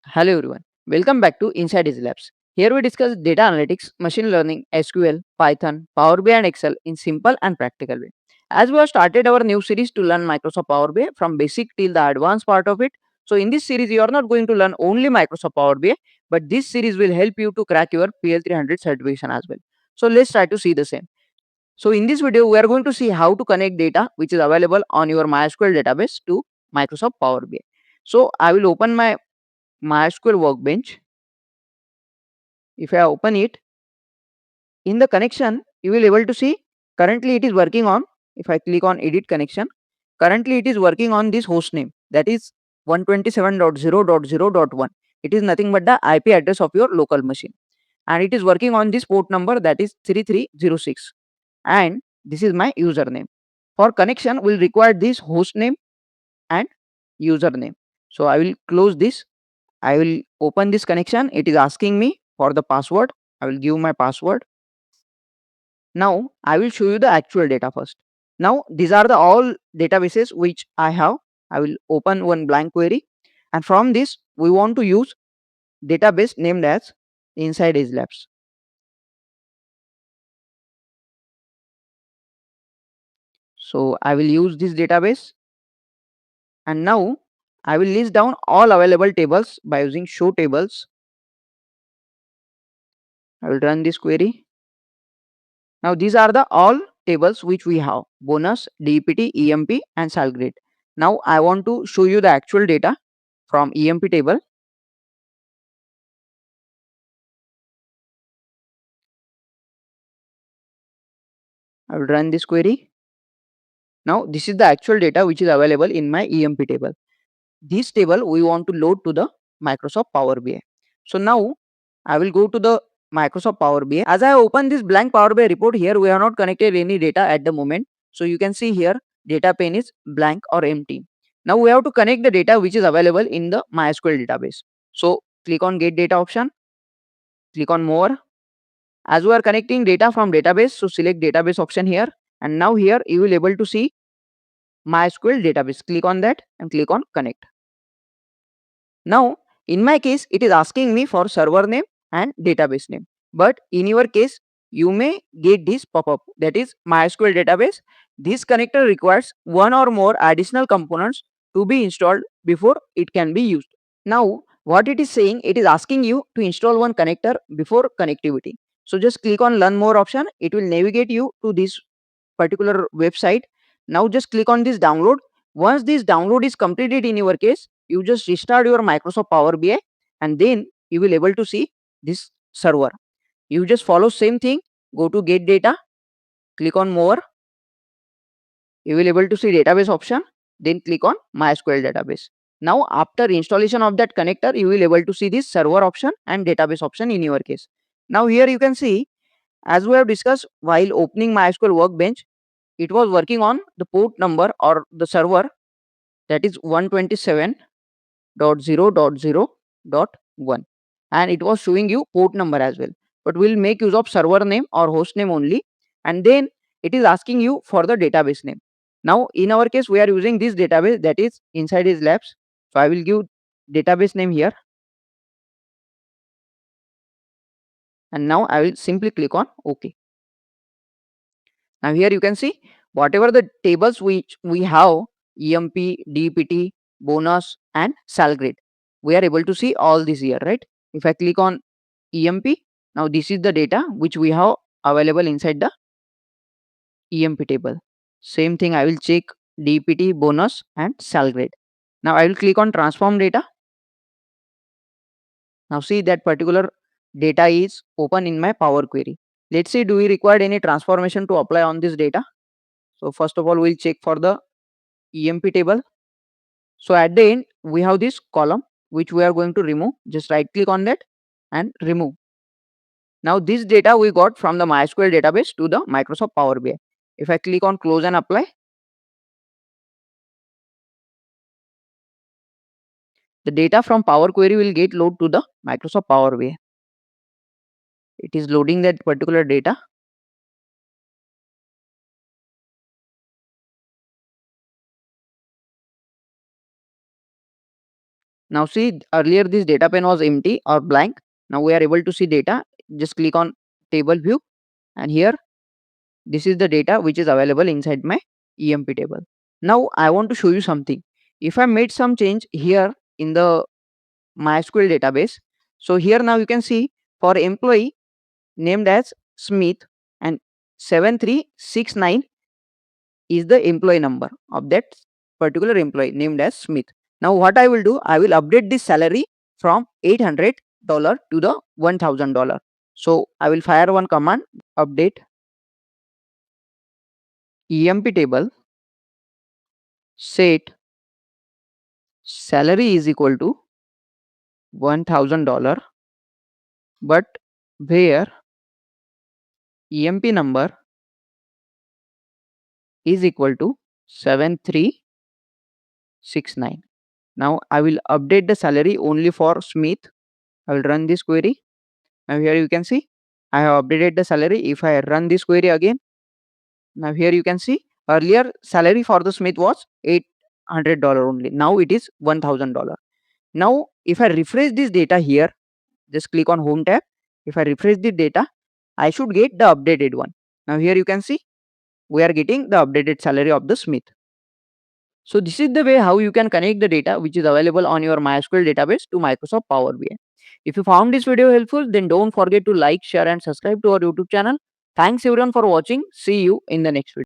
Hello everyone. Welcome back to InsightEdge Labs. Here we discuss data analytics, machine learning, SQL, Python, Power BI and Excel in simple and practical way. As we have started our new series to learn Microsoft Power BI from basic till the advanced part of it. So in this series you are not going to learn only Microsoft Power BI, but this series will help you to crack your PL-300 certification as well. So let's try to see the same. So in this video we are going to see how to connect data which is available on your MySQL database to Microsoft Power BI. So I will open my MySQL workbench. If I open it, in the connection, you will able to see currently it is working on, if I click on edit connection, currently it is working on this host name, that is 127.0.0.1. It is nothing but the IP address of your local machine. And it is working on this port number, that is 3306. And this is my username. For connection, we will require this host name and username. So I will close this. I will open this connection. It is asking me for the password. I will give my password. Now I will show you the actual data first. Now these are the all databases which I have. I will open one blank query, and from this we want to use database named as InsightEdge Labs. So I will use this database, and now I will list down all available tables by using show tables. I will run this query. Now these are the all tables which we have: bonus, DPT, EMP and salary. Now I want to show you the actual data from EMP table. I will run this query. Now this is the actual data which is available in my EMP table. This table we want to load to the Microsoft Power BI. So now I will go to the Microsoft Power BI. As I open this blank Power BI report, here we have not connected any data at the moment. So you can see here data pane is blank or empty. Now we have to connect the data which is available in the MySQL database. So click on get data option, click on more. As we are connecting data from database, so select database option here, and now here you will able to see MySQL database. Click on that and click on connect. Now in my case it is asking me for server name and database name, but in your case you may get this pop-up, that is MySQL database. This connector requires one or more additional components to be installed before it can be used. Now what it is saying, it is asking you to install one connector before connectivity. So just click on learn more option. It will navigate you to this particular website. Now just click on this download. Once this download is completed in your case, you just restart your Microsoft Power BI, and then you will able to see this server. You just follow same thing, go to get data, click on more. You will able to see database option, then click on MySQL database. Now after installation of that connector, you will able to see this server option and database option in your case. Now here you can see, as we have discussed while opening MySQL workbench, it was working on the port number or the server, that is 127.0.0.1, and it was showing you port number as well, but we'll make use of server name or host name only, and then it is asking you for the database name. Now in our case we are using this database, that is InsightEdge Labs. So I will give database name here, and now I will simply click on OK. Now here you can see whatever the tables which we have, EMP, DPT, bonus and sal grade, we are able to see all this here, right? If I click on EMP, now this is the data which we have available inside the EMP table. Same thing I will check DPT, bonus and sal grade. Now I will click on transform data. Now see that particular data is open in my Power Query. Let's see, do we require any transformation to apply on this data? So first of all, we'll check for the EMP table. So at the end, we have this column which we are going to remove. Just right click on that and remove. Now this data we got from the MySQL database to the Microsoft Power BI. If I click on close and apply, the data from Power Query will get load to the Microsoft Power BI. It is loading that particular data. Now see, earlier this data pane was empty or blank. Now we are able to see data. Just click on table view, and here this is the data which is available inside my EMP table. Now I want to show you something. If I made some change here in the MySQL database, so here now you can see for employee named as Smith, and 7369 is the employee number of that particular employee named as Smith. Now what I will do, I will update this salary from $800 to the $1000. So I will fire one command, update EMP table, set salary is equal to $1000, but where EMP number is equal to 7369. Now I will update the salary only for Smith. I will run this query. Now here you can see I have updated the salary. If I run this query again, now here you can see earlier salary for the Smith was $800 only. Now it is $1000. Now if I refresh this data here, just click on home tab. If I refresh the data, I should get the updated one. Now here you can see we are getting the updated salary of the Smith. So this is the way how you can connect the data which is available on your MySQL database to Microsoft Power BI. If you found this video helpful, then don't forget to like, share and subscribe to our YouTube channel. Thanks everyone for watching. See you in the next video.